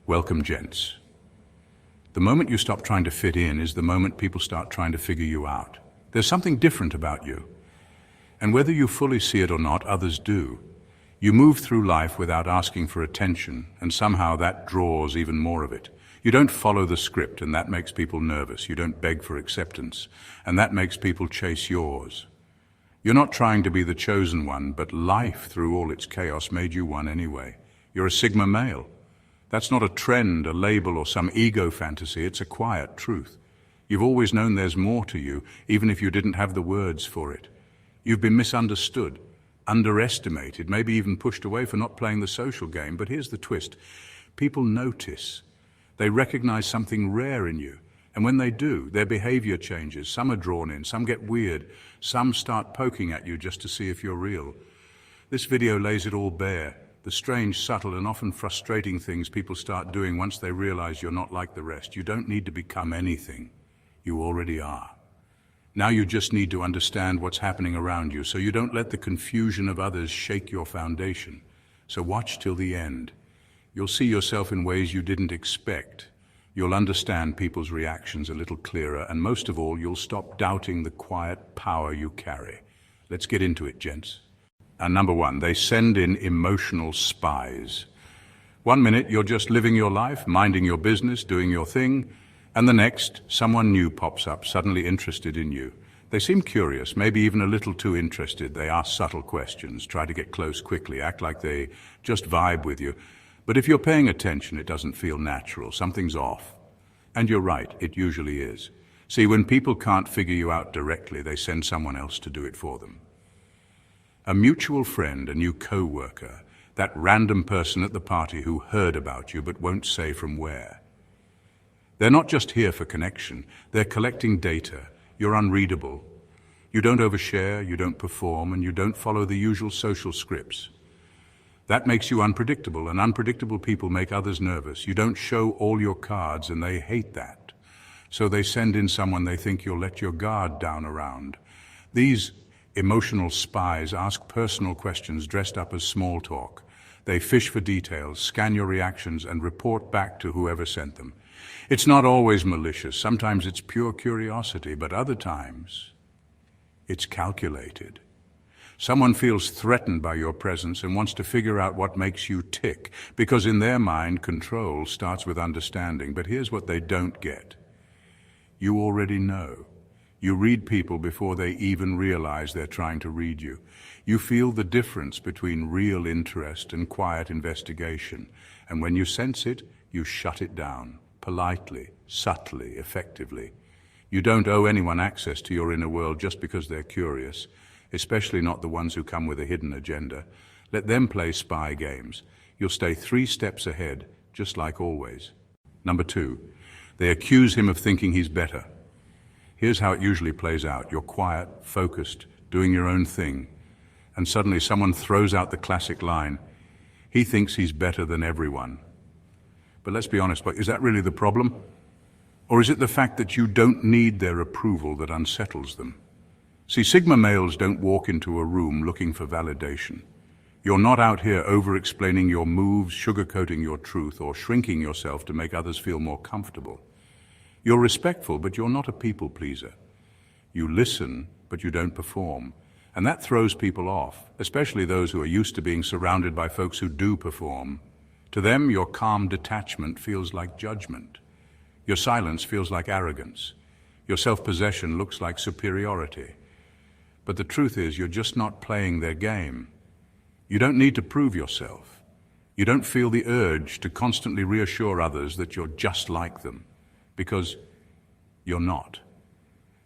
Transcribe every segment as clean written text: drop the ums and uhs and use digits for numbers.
Welcome, gents. The moment you stop trying to fit in is the moment people start trying to figure you out. There's something different about you. And whether you fully see it or not, others do. You move through life without asking for attention, and somehow that draws even more of it. You don't follow the script, and that makes people nervous. You don't beg for acceptance, and that makes people chase yours. You're not trying to be the chosen one, but life, through all its chaos, made you one anyway. You're a Sigma male. That's not a trend, a label, or some ego fantasy. It's a quiet truth. You've always known there's more to you, even if you didn't have the words for it. You've been misunderstood, underestimated, maybe even pushed away for not playing the social game. But here's the twist. People notice. They recognize something rare in you. And when they do, their behavior changes. Some are drawn in, some get weird, some start poking at you just to see if you're real. This video lays it all bare. The strange, subtle, and often frustrating things people start doing once they realize you're not like the rest. You don't need to become anything. You already are. Now you just need to understand what's happening around you, so you don't let the confusion of others shake your foundation. So watch till the end. You'll see yourself in ways you didn't expect. You'll understand people's reactions a little clearer, and most of all, you'll stop doubting the quiet power you carry. Let's get into it, gents. And number one, they send in emotional spies. 1 minute, you're just living your life, minding your business, doing your thing, and the next, someone new pops up, suddenly interested in you. They seem curious, maybe even a little too interested. They ask subtle questions, try to get close quickly, act like they just vibe with you. But if you're paying attention, it doesn't feel natural. Something's off. And you're right, it usually is. See, when people can't figure you out directly, they send someone else to do it for them. A mutual friend, a new co-worker, that random person at the party who heard about you but won't say from where. They're not just here for connection, they're collecting data. You're unreadable. You don't overshare, you don't perform, and you don't follow the usual social scripts. That makes you unpredictable, and unpredictable people make others nervous. You don't show all your cards, and they hate that. So they send in someone they think you'll let your guard down around. These emotional spies ask personal questions dressed up as small talk. They fish for details, scan your reactions, and report back to whoever sent them. It's not always malicious. Sometimes it's pure curiosity, but other times it's calculated. Someone feels threatened by your presence and wants to figure out what makes you tick, because in their mind, control starts with understanding. But here's what they don't get. You already know. You read people before they even realize they're trying to read you. You feel the difference between real interest and quiet investigation. And when you sense it, you shut it down, politely, subtly, effectively. You don't owe anyone access to your inner world just because they're curious, especially not the ones who come with a hidden agenda. Let them play spy games. You'll stay 3 steps ahead, just like always. Number 2, they accuse him of thinking he's better. Here's how it usually plays out. You're quiet, focused, doing your own thing, and suddenly someone throws out the classic line, he thinks he's better than everyone. But let's be honest, is that really the problem? Or is it the fact that you don't need their approval that unsettles them? See, Sigma males don't walk into a room looking for validation. You're not out here over-explaining your moves, sugarcoating your truth, or shrinking yourself to make others feel more comfortable. You're respectful, but you're not a people pleaser. You listen, but you don't perform. And that throws people off, especially those who are used to being surrounded by folks who do perform. To them, your calm detachment feels like judgment. Your silence feels like arrogance. Your self-possession looks like superiority. But the truth is, you're just not playing their game. You don't need to prove yourself. You don't feel the urge to constantly reassure others that you're just like them. Because you're not.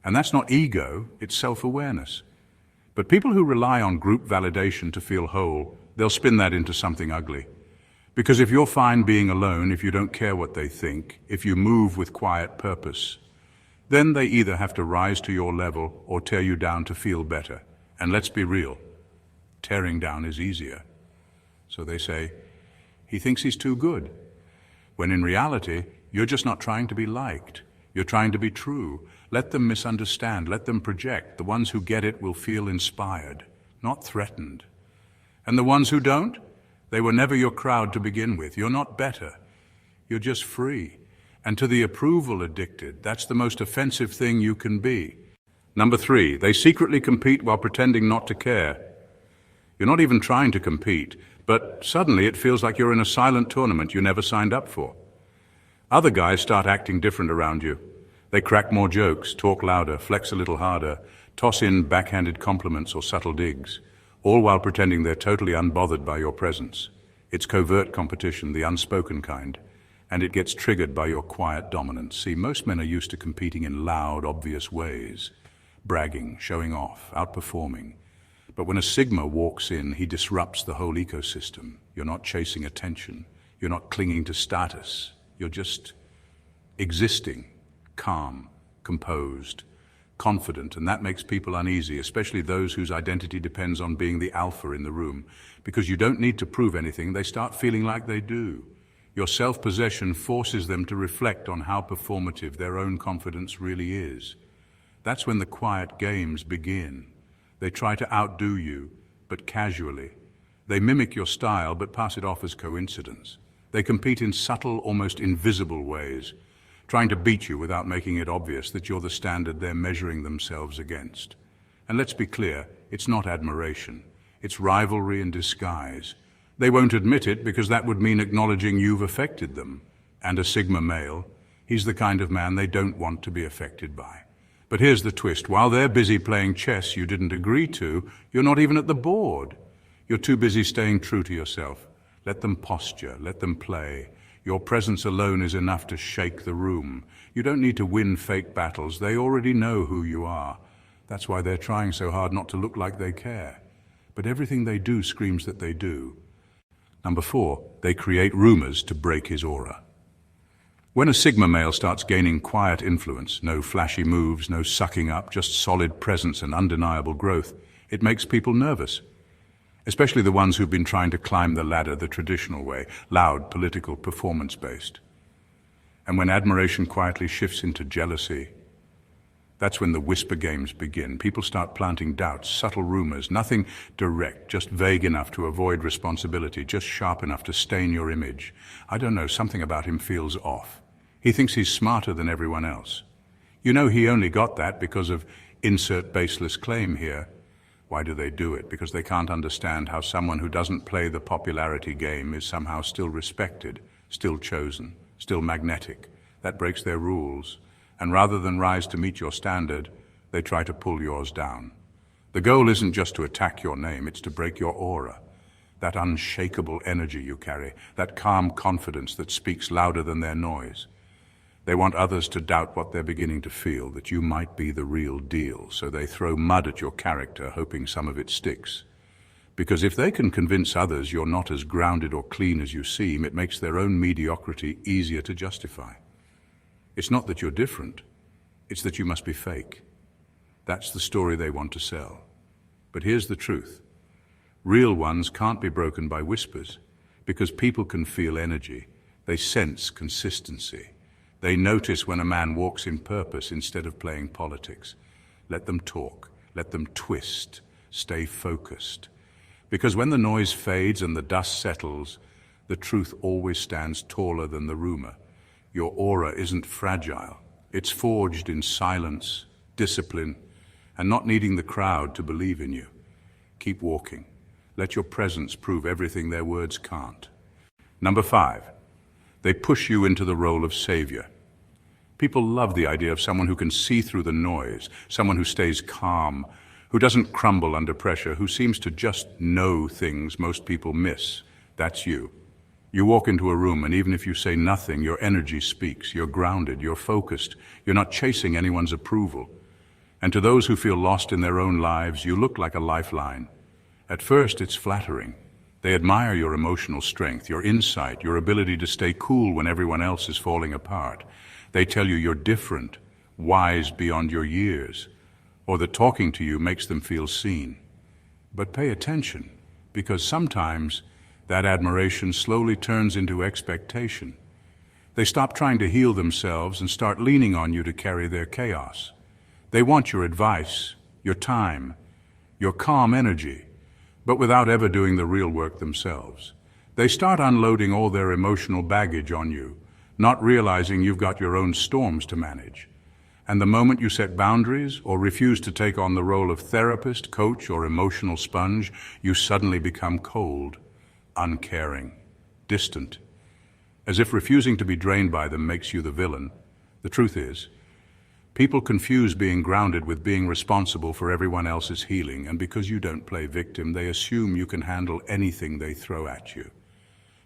And that's not ego, it's self-awareness. But people who rely on group validation to feel whole, they'll spin that into something ugly. Because if you're fine being alone, if you don't care what they think, if you move with quiet purpose, then they either have to rise to your level or tear you down to feel better. And let's be real, tearing down is easier. So they say, he thinks he's too good. When in reality, you're just not trying to be liked. You're trying to be true. Let them misunderstand. Let them project. The ones who get it will feel inspired, not threatened. And the ones who don't, they were never your crowd to begin with. You're not better. You're just free. And to the approval addicted, that's the most offensive thing you can be. Number 3, they secretly compete while pretending not to care. You're not even trying to compete, but suddenly it feels like you're in a silent tournament you never signed up for. Other guys start acting different around you. They crack more jokes, talk louder, flex a little harder, toss in backhanded compliments or subtle digs, all while pretending they're totally unbothered by your presence. It's covert competition, the unspoken kind, and it gets triggered by your quiet dominance. See, most men are used to competing in loud, obvious ways, bragging, showing off, outperforming. But when a Sigma walks in, he disrupts the whole ecosystem. You're not chasing attention. You're not clinging to status. You're just existing, calm, composed, confident, and that makes people uneasy, especially those whose identity depends on being the alpha in the room. Because you don't need to prove anything, they start feeling like they do. Your self-possession forces them to reflect on how performative their own confidence really is. That's when the quiet games begin. They try to outdo you, but casually. They mimic your style, but pass it off as coincidence. They compete in subtle, almost invisible ways, trying to beat you without making it obvious that you're the standard they're measuring themselves against. And let's be clear, it's not admiration. It's rivalry in disguise. They won't admit it because that would mean acknowledging you've affected them. And a Sigma male, he's the kind of man they don't want to be affected by. But here's the twist. While they're busy playing chess you didn't agree to, you're not even at the board. You're too busy staying true to yourself. Let them posture, let them play. Your presence alone is enough to shake the room. You don't need to win fake battles. They already know who you are. That's why they're trying so hard not to look like they care. But everything they do screams that they do. Number 4, they create rumors to break his aura. When a Sigma male starts gaining quiet influence, no flashy moves, no sucking up, just solid presence and undeniable growth, it makes people nervous. Especially the ones who've been trying to climb the ladder the traditional way, loud, political, performance-based. And when admiration quietly shifts into jealousy, that's when the whisper games begin. People start planting doubts, subtle rumors, nothing direct, just vague enough to avoid responsibility, just sharp enough to stain your image. I don't know, something about him feels off. He thinks he's smarter than everyone else. You know he only got that because of insert baseless claim here. Why do they do it? Because they can't understand how someone who doesn't play the popularity game is somehow still respected, still chosen, still magnetic. That breaks their rules. And rather than rise to meet your standard, they try to pull yours down. The goal isn't just to attack your name, it's to break your aura. That unshakable energy you carry, that calm confidence that speaks louder than their noise. They want others to doubt what they're beginning to feel, that you might be the real deal, so they throw mud at your character, hoping some of it sticks. Because if they can convince others you're not as grounded or clean as you seem, it makes their own mediocrity easier to justify. It's not that you're different, it's that you must be fake. That's the story they want to sell. But here's the truth. Real ones can't be broken by whispers, because people can feel energy. They sense consistency. They notice when a man walks in purpose instead of playing politics. Let them talk, let them twist, stay focused. Because when the noise fades and the dust settles, the truth always stands taller than the rumor. Your aura isn't fragile. It's forged in silence, discipline, and not needing the crowd to believe in you. Keep walking. Let your presence prove everything their words can't. Number 5, they push you into the role of savior. People love the idea of someone who can see through the noise, someone who stays calm, who doesn't crumble under pressure, who seems to just know things most people miss. That's you. You walk into a room and even if you say nothing, your energy speaks. You're grounded, you're focused, you're not chasing anyone's approval. And to those who feel lost in their own lives, you look like a lifeline. At first, it's flattering. They admire your emotional strength, your insight, your ability to stay cool when everyone else is falling apart. They tell you you're different, wise beyond your years, or that talking to you makes them feel seen. But pay attention, because sometimes that admiration slowly turns into expectation. They stop trying to heal themselves and start leaning on you to carry their chaos. They want your advice, your time, your calm energy, but without ever doing the real work themselves. They start unloading all their emotional baggage on you, not realizing you've got your own storms to manage. And the moment you set boundaries or refuse to take on the role of therapist, coach, or emotional sponge, you suddenly become cold, uncaring, distant, as if refusing to be drained by them makes you the villain. The truth is, people confuse being grounded with being responsible for everyone else's healing, and because you don't play victim, they assume you can handle anything they throw at you.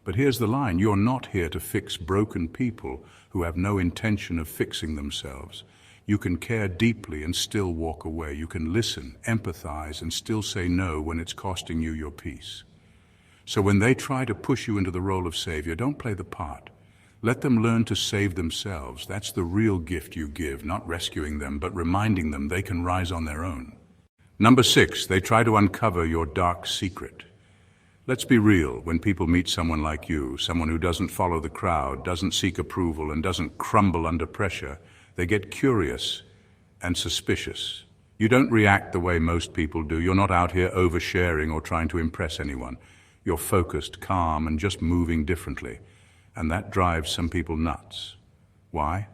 But here's the line: you're not here to fix broken people who have no intention of fixing themselves. You can care deeply and still walk away. You can listen, empathize, and still say no when it's costing you your peace. So when they try to push you into the role of savior, don't play the part. Let them learn to save themselves. That's the real gift you give, not rescuing them, but reminding them they can rise on their own. Number 6, they try to uncover your dark secret. Let's be real, when people meet someone like you, someone who doesn't follow the crowd, doesn't seek approval, and doesn't crumble under pressure, they get curious and suspicious. You don't react the way most people do. You're not out here oversharing or trying to impress anyone. You're focused, calm, and just moving differently. And that drives some people nuts. Why?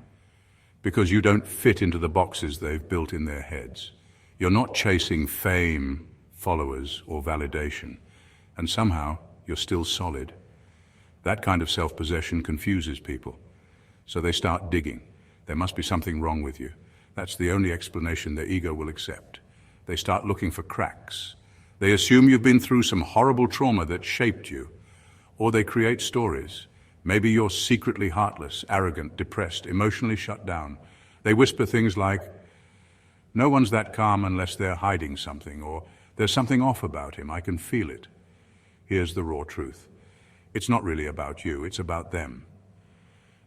Because you don't fit into the boxes they've built in their heads. You're not chasing fame, followers, or validation. And somehow, you're still solid. That kind of self-possession confuses people. So they start digging. There must be something wrong with you. That's the only explanation their ego will accept. They start looking for cracks. They assume you've been through some horrible trauma that shaped you. Or they create stories. Maybe you're secretly heartless, arrogant, depressed, emotionally shut down. They whisper things like, "No one's that calm unless they're hiding something," or "There's something off about him, I can feel it." Here's the raw truth. It's not really about you, it's about them.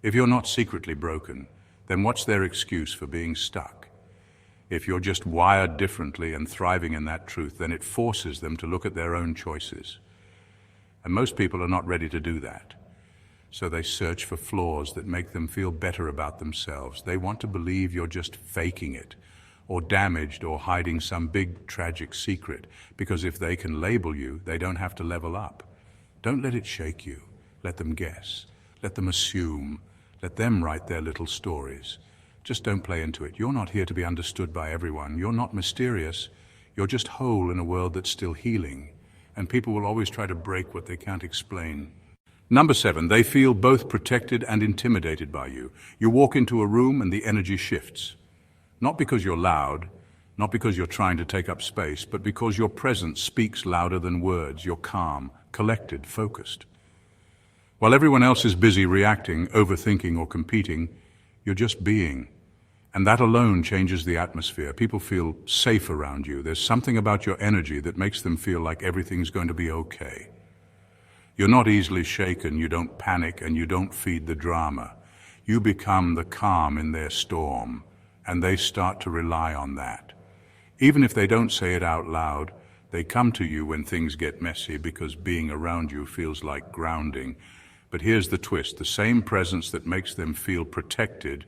If you're not secretly broken, then what's their excuse for being stuck? If you're just wired differently and thriving in that truth, then it forces them to look at their own choices. And most people are not ready to do that. So they search for flaws that make them feel better about themselves. They want to believe you're just faking it, or damaged, or hiding some big tragic secret, because if they can label you, they don't have to level up. Don't let it shake you. Let them guess. Let them assume. Let them write their little stories. Just don't play into it. You're not here to be understood by everyone. You're not mysterious. You're just whole in a world that's still healing. And people will always try to break what they can't explain. Number 7, they feel both protected and intimidated by you. You walk into a room and the energy shifts. Not because you're loud, not because you're trying to take up space, but because your presence speaks louder than words. You're calm, collected, focused. While everyone else is busy reacting, overthinking, or competing, you're just being. And that alone changes the atmosphere. People feel safe around you. There's something about your energy that makes them feel like everything's going to be okay. You're not easily shaken, you don't panic, and you don't feed the drama. You become the calm in their storm, and they start to rely on that. Even if they don't say it out loud, they come to you when things get messy because being around you feels like grounding. But here's the twist: the same presence that makes them feel protected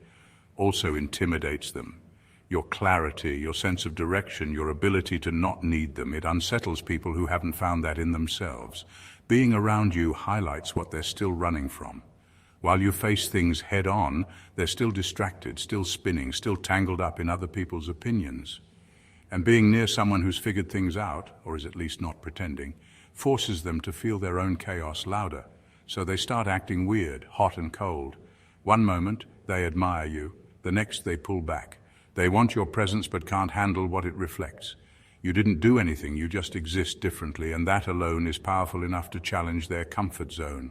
also intimidates them. Your clarity, your sense of direction, your ability to not need them, it unsettles people who haven't found that in themselves. Being around you highlights what they're still running from. While you face things head on, they're still distracted, still spinning, still tangled up in other people's opinions. And being near someone who's figured things out, or is at least not pretending, forces them to feel their own chaos louder. So they start acting weird, hot and cold. One moment, they admire you. The next, they pull back. They want your presence but can't handle what it reflects. You didn't do anything, you just exist differently, and that alone is powerful enough to challenge their comfort zone.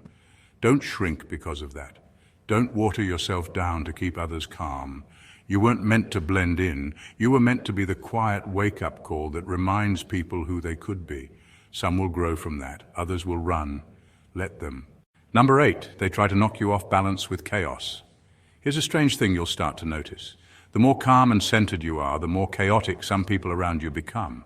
Don't shrink because of that. Don't water yourself down to keep others calm. You weren't meant to blend in. You were meant to be the quiet wake-up call that reminds people who they could be. Some will grow from that. Others will run. Let them. Number 8, they try to knock you off balance with chaos. Here's a strange thing you'll start to notice. The more calm and centered you are, the more chaotic some people around you become.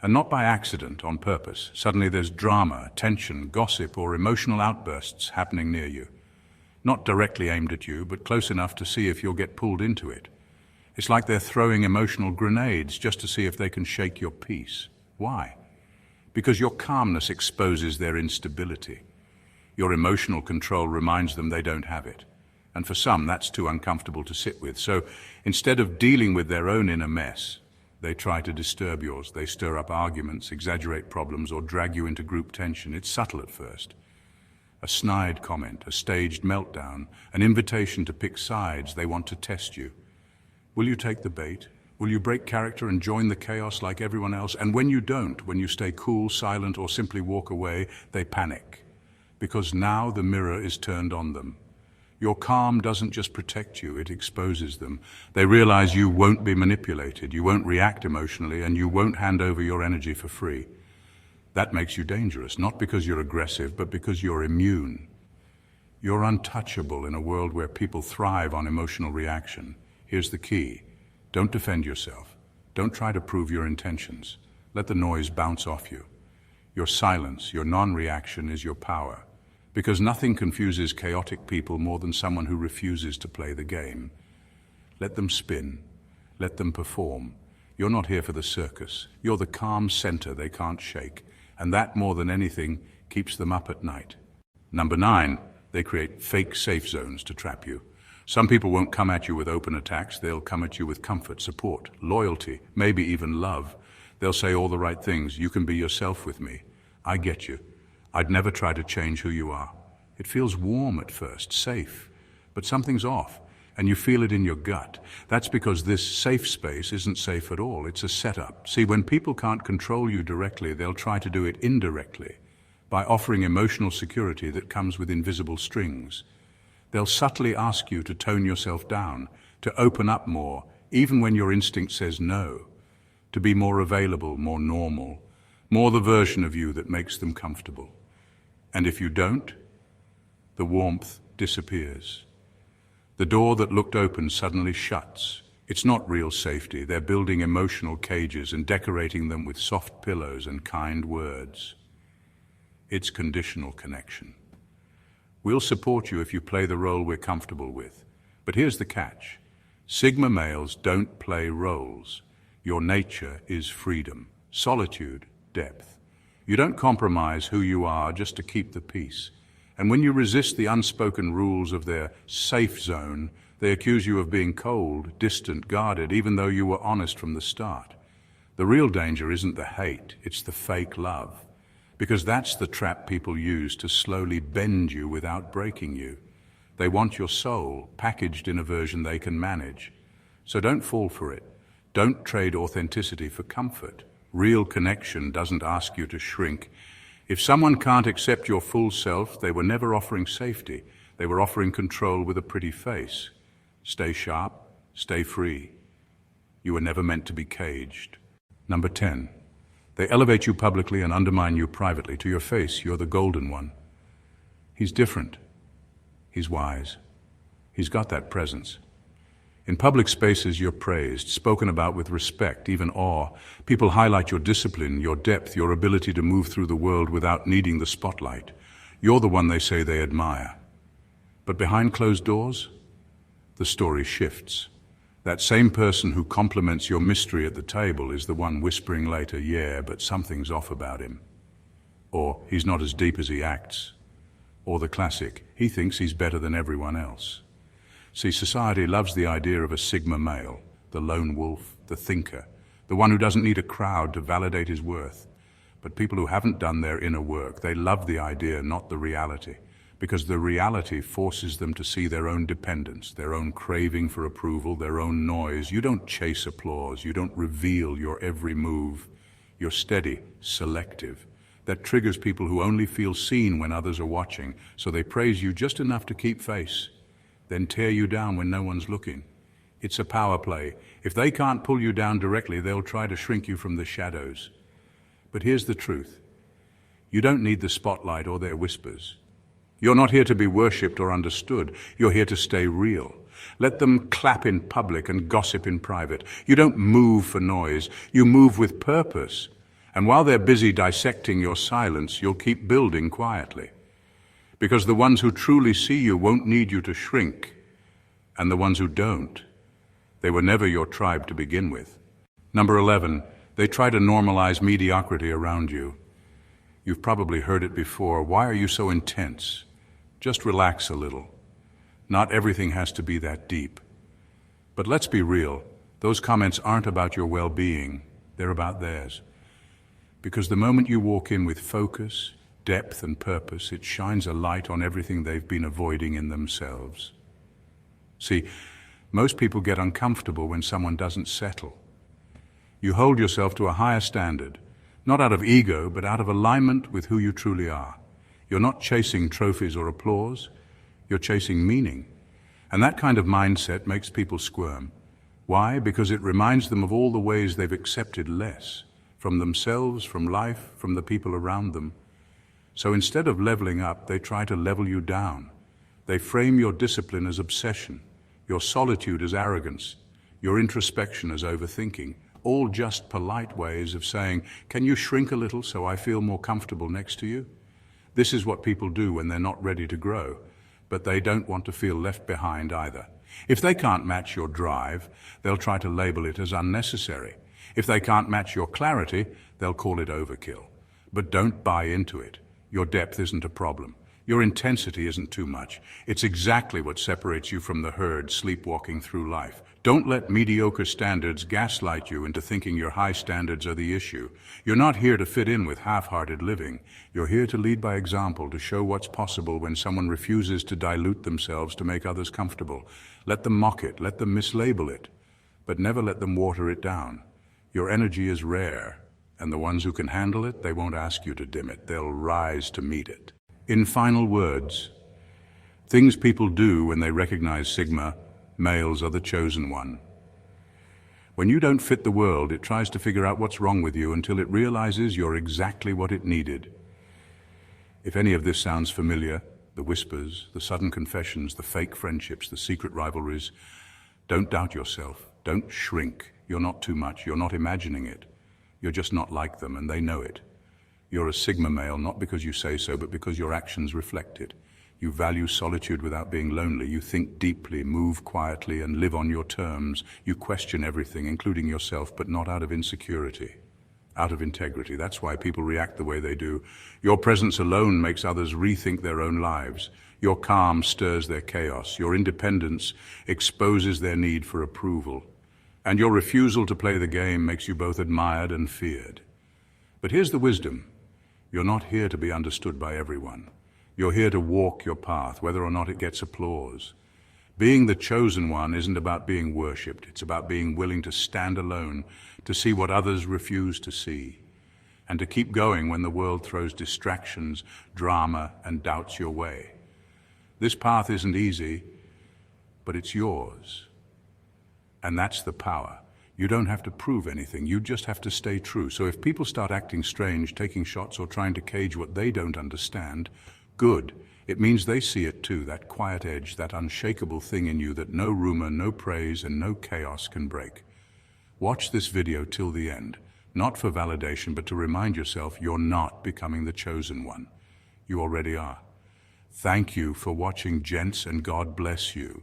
And not by accident, on purpose. Suddenly there's drama, tension, gossip, or emotional outbursts happening near you. Not directly aimed at you, but close enough to see if you'll get pulled into it. It's like they're throwing emotional grenades just to see if they can shake your peace. Why? Because your calmness exposes their instability. Your emotional control reminds them they don't have it. And for some, that's too uncomfortable to sit with. So instead of dealing with their own inner mess, they try to disturb yours. They stir up arguments, exaggerate problems, or drag you into group tension. It's subtle at first. A snide comment, a staged meltdown, an invitation to pick sides. They want to test you. Will you take the bait? Will you break character and join the chaos like everyone else? And when you don't, when you stay cool, silent, or simply walk away, they panic. Because now the mirror is turned on them. Your calm doesn't just protect you, it exposes them. They realize you won't be manipulated, you won't react emotionally, and you won't hand over your energy for free. That makes you dangerous, not because you're aggressive, but because you're immune. You're untouchable in a world where people thrive on emotional reaction. Here's the key. Don't defend yourself. Don't try to prove your intentions. Let the noise bounce off you. Your silence, your non-reaction is your power. Because nothing confuses chaotic people more than someone who refuses to play the game. Let them spin. Let them perform. You're not here for the circus. You're the calm center they can't shake. And that, more than anything, keeps them up at night. Number 9, they create fake safe zones to trap you. Some people won't come at you with open attacks. They'll come at you with comfort, support, loyalty, maybe even love. They'll say all the right things. You can be yourself with me. I get you. I'd never try to change who you are. It feels warm at first, safe, but something's off, and you feel it in your gut. That's because this safe space isn't safe at all. It's a setup. See, when people can't control you directly, they'll try to do it indirectly by offering emotional security that comes with invisible strings. They'll subtly ask you to tone yourself down, to open up more, even when your instinct says no, to be more available, more normal, more the version of you that makes them comfortable. And if you don't, the warmth disappears. The door that looked open suddenly shuts. It's not real safety. They're building emotional cages and decorating them with soft pillows and kind words. It's conditional connection. We'll support you if you play the role we're comfortable with. But here's the catch. Sigma males don't play roles. Your nature is freedom, solitude, depth. You don't compromise who you are just to keep the peace. And when you resist the unspoken rules of their safe zone, they accuse you of being cold, distant, guarded, even though you were honest from the start. The real danger isn't the hate, it's the fake love. Because that's the trap people use to slowly bend you without breaking you. They want your soul packaged in a version they can manage. So don't fall for it. Don't trade authenticity for comfort. Real connection doesn't ask you to shrink. If someone can't accept your full self, they were never offering safety. They were offering control with a pretty face. Stay sharp, stay free. You were never meant to be caged. Number 10. They elevate you publicly and undermine you privately. To your face, you're the golden one. He's different. He's wise. He's got that presence. In public spaces, you're praised, spoken about with respect, even awe. People highlight your discipline, your depth, your ability to move through the world without needing the spotlight. You're the one they say they admire. But behind closed doors, the story shifts. That same person who compliments your mystery at the table is the one whispering later, yeah, but something's off about him. Or he's not as deep as he acts. Or the classic, he thinks he's better than everyone else. See, society loves the idea of a Sigma male, the lone wolf, the thinker, the one who doesn't need a crowd to validate his worth. But people who haven't done their inner work, they love the idea, not the reality, because the reality forces them to see their own dependence, their own craving for approval, their own noise. You don't chase applause, you don't reveal your every move. You're steady, selective. That triggers people who only feel seen when others are watching, so they praise you just enough to keep face, then tear you down when no one's looking. It's a power play. If they can't pull you down directly, they'll try to shrink you from the shadows. But here's the truth. You don't need the spotlight or their whispers. You're not here to be worshipped or understood. You're here to stay real. Let them clap in public and gossip in private. You don't move for noise. You move with purpose. And while they're busy dissecting your silence, you'll keep building quietly. Because the ones who truly see you won't need you to shrink. And the ones who don't, they were never your tribe to begin with. Number 11, they try to normalize mediocrity around you. You've probably heard it before. Why are you so intense? Just relax a little. Not everything has to be that deep. But let's be real, those comments aren't about your well-being, they're about theirs. Because the moment you walk in with focus, depth and purpose, it shines a light on everything they've been avoiding in themselves. See, most people get uncomfortable when someone doesn't settle. You hold yourself to a higher standard, not out of ego, but out of alignment with who you truly are. You're not chasing trophies or applause, you're chasing meaning. And that kind of mindset makes people squirm. Why? Because it reminds them of all the ways they've accepted less, from themselves, from life, from the people around them. So instead of leveling up, they try to level you down. They frame your discipline as obsession, your solitude as arrogance, your introspection as overthinking, all just polite ways of saying, can you shrink a little so I feel more comfortable next to you? This is what people do when they're not ready to grow, but they don't want to feel left behind either. If they can't match your drive, they'll try to label it as unnecessary. If they can't match your clarity, they'll call it overkill. But don't buy into it. Your depth isn't a problem. Your intensity isn't too much. It's exactly what separates you from the herd sleepwalking through life. Don't let mediocre standards gaslight you into thinking your high standards are the issue. You're not here to fit in with half-hearted living. You're here to lead by example, to show what's possible when someone refuses to dilute themselves to make others comfortable. Let them mock it, let them mislabel it, but never let them water it down. Your energy is rare, and the ones who can handle it, they won't ask you to dim it. They'll rise to meet it. In final words, things people do when they recognize Sigma, males are the chosen one. When you don't fit the world, it tries to figure out what's wrong with you until it realizes you're exactly what it needed. If any of this sounds familiar, the whispers, the sudden confessions, the fake friendships, the secret rivalries, don't doubt yourself. Don't shrink. You're not too much. You're not imagining it. You're just not like them, and they know it. You're a Sigma male, not because you say so, but because your actions reflect it. You value solitude without being lonely. You think deeply, move quietly, and live on your terms. You question everything, including yourself, but not out of insecurity, out of integrity. That's why people react the way they do. Your presence alone makes others rethink their own lives. Your calm stirs their chaos. Your independence exposes their need for approval. And your refusal to play the game makes you both admired and feared. But here's the wisdom. You're not here to be understood by everyone. You're here to walk your path, whether or not it gets applause. Being the chosen one isn't about being worshipped. It's about being willing to stand alone, to see what others refuse to see, and to keep going when the world throws distractions, drama, and doubts your way. This path isn't easy, but it's yours. And that's the power. You don't have to prove anything, you just have to stay true. So if people start acting strange, taking shots, or trying to cage what they don't understand, good. It means they see it too, that quiet edge, that unshakable thing in you that no rumor, no praise, and no chaos can break. Watch this video till the end, not for validation, but to remind yourself you're not becoming the chosen one. You already are. Thank you for watching, gents, and God bless you.